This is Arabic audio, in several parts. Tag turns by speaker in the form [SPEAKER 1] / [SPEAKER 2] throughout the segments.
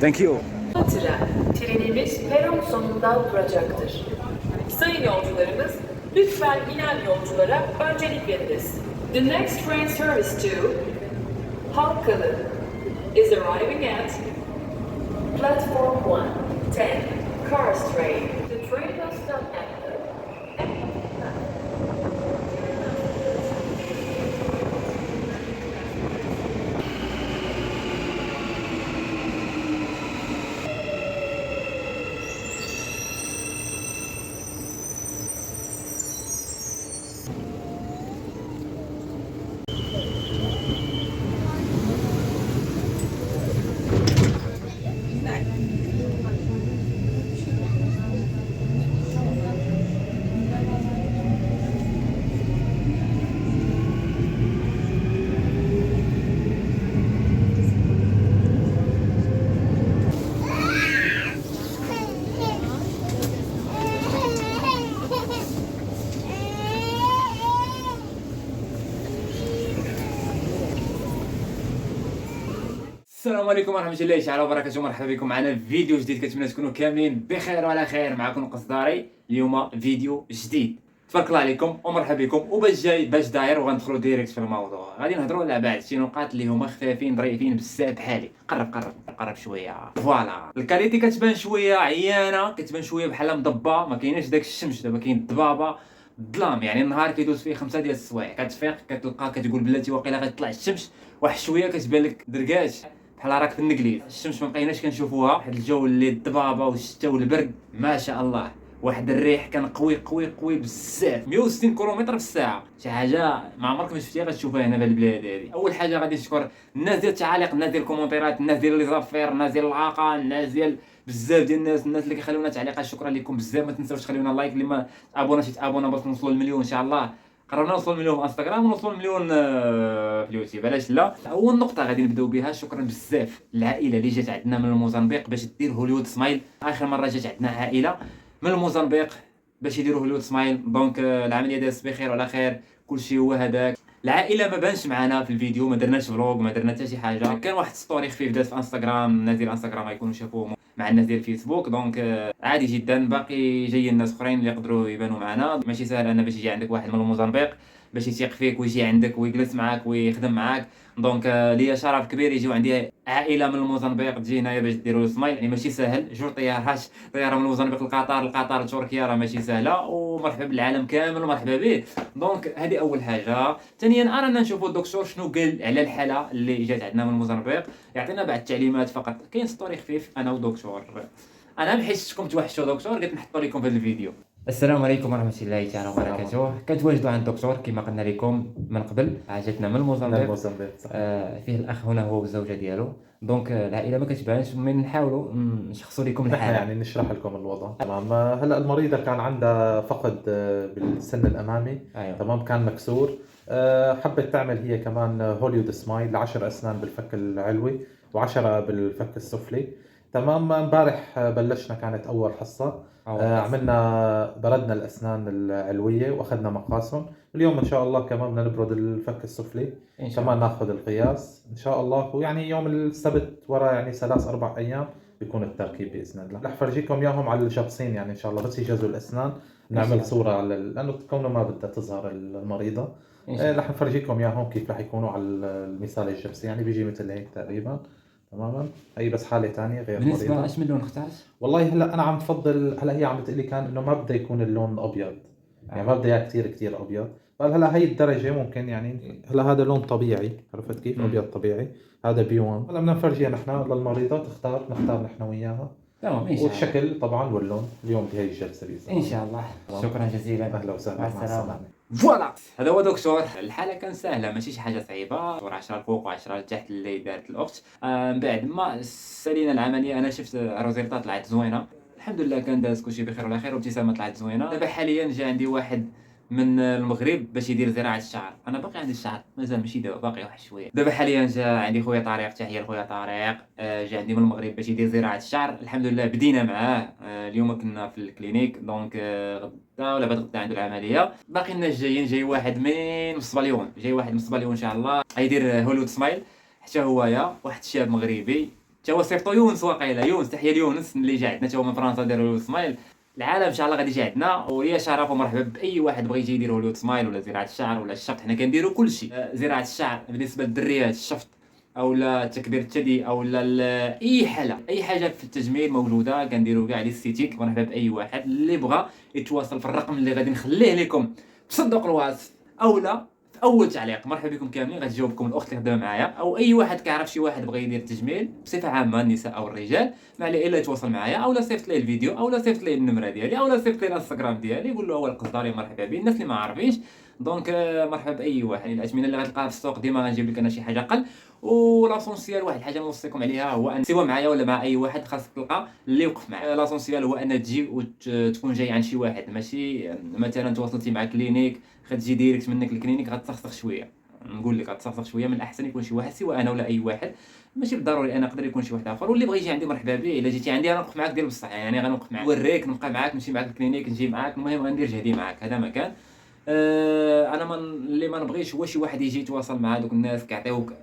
[SPEAKER 1] Thank you.
[SPEAKER 2] Trenimiz peron sonunda duracaktır. Sayın yolcularımız, lütfen inen yolculara öncelik veriniz. The next train service to Halkalı is arriving at platform 1, 10, Cars train. The train will stop at the
[SPEAKER 1] السلام عليكم ورحمة الله تعالى وبركاته. مرحبا بكم معنا في فيديو جديد. كنتمنى تكونوا كاملين بخير وعلى خير. معكم قصداري اليوم فيديو جديد. تبارك الله عليكم ومرحبا بكم. باش داير وغندخلوا ديريكت في الموضوع. غادي نهضروا على بعض شي نقاط اللي هما خفافين ظريفين بزاف بحالي. قرب شويه. فوالا الكاليتي كتبان شويه عيانه، كتبان شويه بحال مضبه، ما كايناش داك الشمس. دابا كاين الضبابه الظلام، يعني النهار كيدوز فيه 5 ديال السوايع. كتفيق كتلقى كتقول بلاتي واقيلا غتطلع الشمس، واحد شويه كتبان لك دركاش بحال راك في النقليز. الشمس ما بقيناش كنشوفوها، واحد الجو اللي الضبابه والشتا والبرد ما شاء الله. واحد الريح كان قوي بزاف، 160 كيلومتر في الساعه، شي حاجه ما عمرك ما شفتيها غتشوفها هنا في البلاد هذه. اول حاجه غادي نشكر الناس ديال التعاليق، الناس ديال الكومونتيرات، الناس ديال لي زافير، الناس ديال العاقه، الناس ديال بزاف ديال الناس اللي كيخليونا تعليقات. شكرا لكم بزاف. ما تنساوش تخليونا لايك، اللي ما تابوناش يتابونا باش نوصلوا للمليون ان شاء الله. قررنا نوصلوا للمليون في انستغرام ونوصلوا للمليون في اليوتيوب، علاش لا. اول نقطه غادي نبداو بها، شكرا بزاف للعائله اللي جات عندنا من الموزمبيق باش دير هوليود سمايل. اخر مره جات عندنا عائله من الموزمبيق باش يديروا هوليود سمايل. دونك العمليه دازت بخير وعلى خير، كلشي هو هذاك. العائله ما بانش معنا في الفيديو، ما درناش فلوغ، ما درنا حتى شي حاجه. كان واحد ستوري خفيف داز في انستغرام، الناس ديال انستغرام غيكونوا شافوه مع الناس ديال الفيسبوك. دونك عادي جدا. باقي جايين ناس اخرين اللي يقدروا يبانوا معنا. ماشي سهل انا باش يجي عندك واحد من الموزمبيق باش يثيق فيك ويجي عندك ويجلس معاك ويخدم معاك. دونك ليا شرف كبير يجيو عندي عائله من الموزمبيق تجي هنايا باش ديروا سمايل. يعني ماشي سهل، جوج طيارات، طياره من الموزمبيق لقطر لتركيا، راه ماشي سهله. ومرحبا بالعالم كامل ومرحبا به. دونك هذه اول حاجه. ثانيا ارانا نشوفوا الدكتور شنو قال على الحاله اللي جات عندنا من الموزمبيق، يعطينا بعض التعليمات فقط. كاين ستوري خفيف انا ودكتور. انا بحيث شفتكم توحشوا دكتور قلت نحطوا لكم في هذا الفيديو. السلام عليكم ورحمه الله تعالى وبركاته. كنتواجدوا عند الدكتور كما قلنا لكم من قبل. عجتنا من الموزمبيق. فيه الاخ هنا هو والزوجه ديالو. دونك العائله ما كتبانش، من نحاولوا نشخصوا لكم الحاله.
[SPEAKER 3] يعني نشرح لكم الوضع. تمام. هلا المريضه كان عندها فقد بالسن الامامي.
[SPEAKER 1] أيوة.
[SPEAKER 3] تمام، كان مكسور. حبت تعمل هي كمان هوليود سمايل ل10 اسنان بالفك العلوي و10 بالفك السفلي. تمام. امبارح بلشنا، كانت اول حصه. عملنا بردنا الاسنان العلويه واخذنا مقاسهم. اليوم ان شاء الله كمان بدنا نبرد الفك السفلي، كمان ناخذ القياس ان شاء الله. ويعني يوم السبت ورا يعني 3-4 ايام بيكون التركيب باذن الله. رح فرجيكم اياهم على الجبصين يعني ان شاء الله، بس يجهزوا الاسنان نعمل صوره على لانه كونه ما بدها تظهر المريضه. رح نفرجيكم اياهم كيف رح يكونوا على المثال الجبسي، يعني بيجي مثل هيك تقريبا. تماما. هي بس حاله ثانيه غير
[SPEAKER 1] بالنسبه
[SPEAKER 3] مريضه.
[SPEAKER 1] ايش من لون اخترت؟
[SPEAKER 3] والله هلا انا عم بفضل، هلا هي عم بتقول لي كان انه ما بده يكون اللون ابيض، يعني ما بدها اياه كثير ابيض. قال هلا هي الدرجه ممكن يعني. هلا هذا لون طبيعي، عرفت كيف؟ ابيض طبيعي. هذا بي 1. هلا بدنا نفرجيها نحن للمريضه تختار، نختار نحن وياها.
[SPEAKER 1] تمام ان شاء الله.
[SPEAKER 3] والشكل طبعا واللون اليوم بهي الجلسه باذن
[SPEAKER 1] ان شاء الله. شكرا جزيلا.
[SPEAKER 3] اهلا وسهلا.
[SPEAKER 1] مع السلامه. فوالا هذا هو دكتور. الحاله كان سهله، ماشي شي حاجه صعيبه. 10 الفوق و10 لتحت اللي دارت الاخت. من بعد ما سالينا العمليه انا شفت الروزيرتا طلعت زوينه الحمد لله. كان داز كلشي بخير وعلى خير، وابتسامه طلعت زوينه. دابا حاليا جا عندي واحد من المغرب باش يدير زراعه الشعر. انا باقي عندي الشعر مازال ماشي دابا، باقي واحد شويه. دابا حاليا جا عندي خويا طارق، تحيه لخويا طارق. جا عندي من المغرب باش يدير زراعه الشعر. الحمد لله بدينا معاه. اليوم كنا في الكلينيك. دونك غدا ولا بعد غدا عنده العمليه. باقي الناس جايين. جاي واحد من مصباليون، ان شاء الله غيدير هوليود سمايل حتى هويا. واحد الشاب مغربي تا هو صيفطو يونس واقيلا. يونس، تحيه ليونس اللي جا عندنا تا هو من فرنسا دار هوليود سمايل. العالم ان شاء الله غادي يجي عندنا، ويا شرف ومرحبا باي واحد بغى يجي يدير هوليود سمايل ولا زراعه الشعر ولا الشفط. حنا كنديروا كلشي. زراعه الشعر بالنسبه للدريات، الشفط او لا تكبير الثدي او لا اي حاجه في التجميل موجوده. كنديروا كاع لي ستيتيك. مرحبا باي واحد اللي بغى يتواصل في الرقم اللي غادي نخليه لكم في صندوق الوصف او لا في اول تعليق. مرحبا بكم كاملين. غتجاوبكم الاخت اللي خدامه معايا، او اي واحد كيعرف شي واحد بغى يدير التجميل بصفه عامه، النساء او الرجال، ما عليه الا يتواصل معايا، او لا صيفط ليه الفيديو، او لا صيفط ليه النمره ديالي، او لا صيفط ليه الانستغرام ديالي، يقول له هو القصداري. مرحبا به. الناس اللي ما عارفينش دونك مرحبا باي واحد. الاثمنه اللي غتلقاها في السوق ديما غنجيب لك انا شي حاجه قل. ولاسونسيال واحد الحاجه نوصيكم عليها هو ان سواء معايا ولا مع اي واحد خاصك تلقى اللي يوقف معاك. لاسونسيال هو ان تجي وتكون جاي عند شي واحد، ماشي مثلا تواصلتي مع كلينيك غتجي ديريكت منك الكلينيك غتسخسخ شويه. نقول لك غتسخسخ شويه. من الاحسن يكون شي واحد سواء انا ولا اي واحد، ماشي بالضروري انا، يقدر يكون شي واحد اخر. واللي بغى يجي عندي مرحبا به. الا جيتي عندي انا نوقف معاك ديال بصح، يعني غنوقف معاك نوريك نبقى معاك نمشي معاك الكلينيك نجي معاك. المهم غندير جهدي معاك. هذا مكان. انا اللي ما نبغيش هو شي واحد يجي يتواصل مع دوك الناس كيعطيوك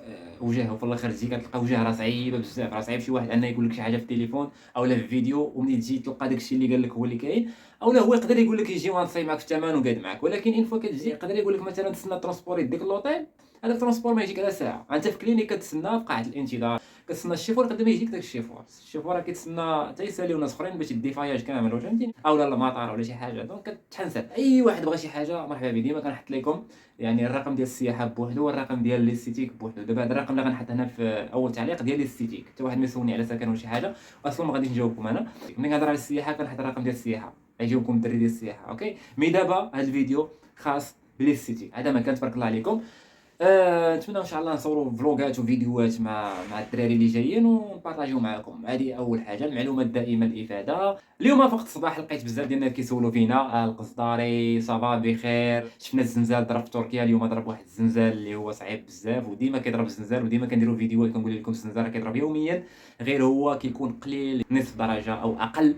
[SPEAKER 1] وجه، وفي الاخر تجي كتلقى وجه راه صعيبه بزاف. راه صعيب شي واحد انه يقول لك شي حاجه في التليفون او لا في فيديو ومنين تجي تلقى داكشي اللي قال لك هو اللي كاين. او لا هو يقدر يقول لك يجي وانصي معاك في الثمن وقاد معاك، ولكن ان فوا كتجي يقدر يقول لك مثلا تسنى ترونسبور يديك لوطيل. هذاك الترونسبور ما يجيك على ساعه. انت في كلينيك كتسنى في قاعه الانتظار، كتسنى الشيفور قد ما يجيك داك الشيفور راه كيتسنى حتى يساليو ناس اخرين باش يدي فاياج كامل، فهمتيني، او لا المطار ولا شي حاجه. دونك كتحنسل. اي واحد بغى شي حاجه مرحبا به. ديما كنحط لكم يعني الرقم ديال السياحه بوحدو والرقم ديال ليستيتيك بوحدو. دابا هذا الرقم اللي غنحط هنا في اول تعليق ديال ليستيتيك، حتى واحد ما يسولني على سكن ولا شي حاجه اصلا ما غاديش نجاوبكم انا. ملي كنهضر على السياحه كنحط الرقم ديال السياحه غيجاوبكم الدري ديال السياحه. اوكي. مي دابا هذا الفيديو خاص بليستيتيك. هذا ما كان. تبارك الله عليكم. نتمنى ان شاء الله نصوروا فلوغات وفيديوهات مع الدراري اللي جايين ونبارطاجيو معكم. هذه اول حاجه، المعلومات دائما الافاده. اليوم فوق الصباح لقيت بزاف ديال الناس كيسولوا فينا القصداري صافا بخير. شفنا الزنزال ضرب في تركيا اليوم، ضرب واحد الزنزال اللي هو صعيب بزاف، وديما كيضرب الزنزال، وديما كنديروا فيديوهات كنقول لكم الزنزال راه كيضرب يوميا، غير هو كيكون قليل نصف درجه او اقل،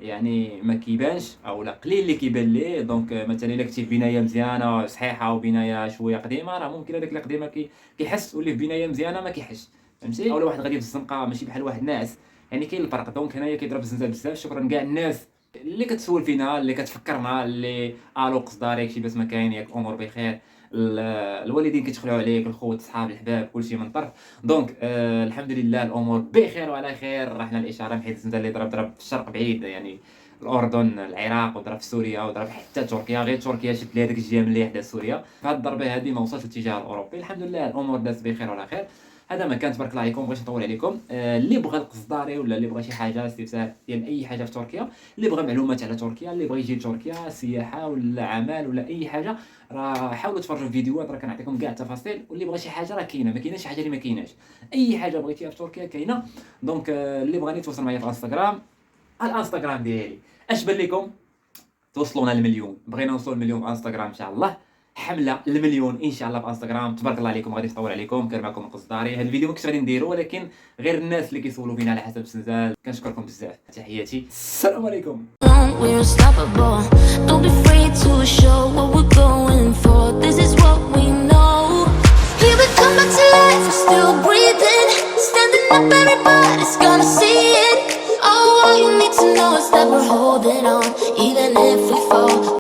[SPEAKER 1] يعني ما كيبانش او لا قليل اللي كيبان ليه. دونك مثلا الا كنتي في بنايه مزيانه صحيحه وبنايه شويه قديمه، راه ممكن هذاك اللي قديمه كيحس، واللي في بنايه مزيانه ما كيحسش، فهمتي. اولا واحد غادي في الزنقه ماشي بحال واحد ناعس، يعني كاين الفرق. دونك هنايا كيضرب الزنزال بزاف. شكرا كاع الناس اللي كتسول فينا، اللي كتفكرنا، اللي الو قصداريك شي باس ما كاين، ياك الامور بخير، الوالدين كيتخلعوا عليك، الخوت الصحاب الحباب كلشي من طرف. دونك الحمد لله الامور بخير وعلى خير. رحنا الاشاره حيت الزنزال اللي ضرب في الشرق بعيد، يعني الاردن، العراق، وضرب في سوريا، وضرب حتى تركيا. غير تركيا شد لي هذيك الجهه ملي حدا سوريا. فهاد الضربه هذه ما وصلتش للاتجاه الاوروبي. الحمد لله الامور دازت بخير وعلى خير. هذا ما كان. تبارك الله عليكم. بغيتش نطول عليكم. اللي بغى القصداري ولا اللي بغى شي حاجه استفسار ديال اي حاجه في تركيا، اللي بغى معلومات على تركيا، اللي بغى يجي لتركيا سياحه ولا عمل ولا اي حاجه، راه حاولوا تفرجوا الفيديوهات، راه كنعطيكم كاع التفاصيل. واللي بغى شي حاجه راه كاينه، ما كايناش حاجه اللي ما كايناش. اي حاجه بغيتيها في تركيا كاينه. دونك اللي بغاني يتواصل معايا في الانستغرام ديالي. اش بان لكم توصلونا المليون؟ بغينا نوصلوا المليون في انستغرام ان شاء الله. حمله المليون ان شاء الله في انستغرام. تبارك الله عليكم. غادي نطول عليكم. كان معكم القصداري. هذا الفيديو ما كنتش غادي نديرو، ولكن غير الناس اللي كيسولوا فينا على حسب الزنزال كنشكركم بزاف. تحياتي، السلام عليكم.
[SPEAKER 4] We're unstoppable.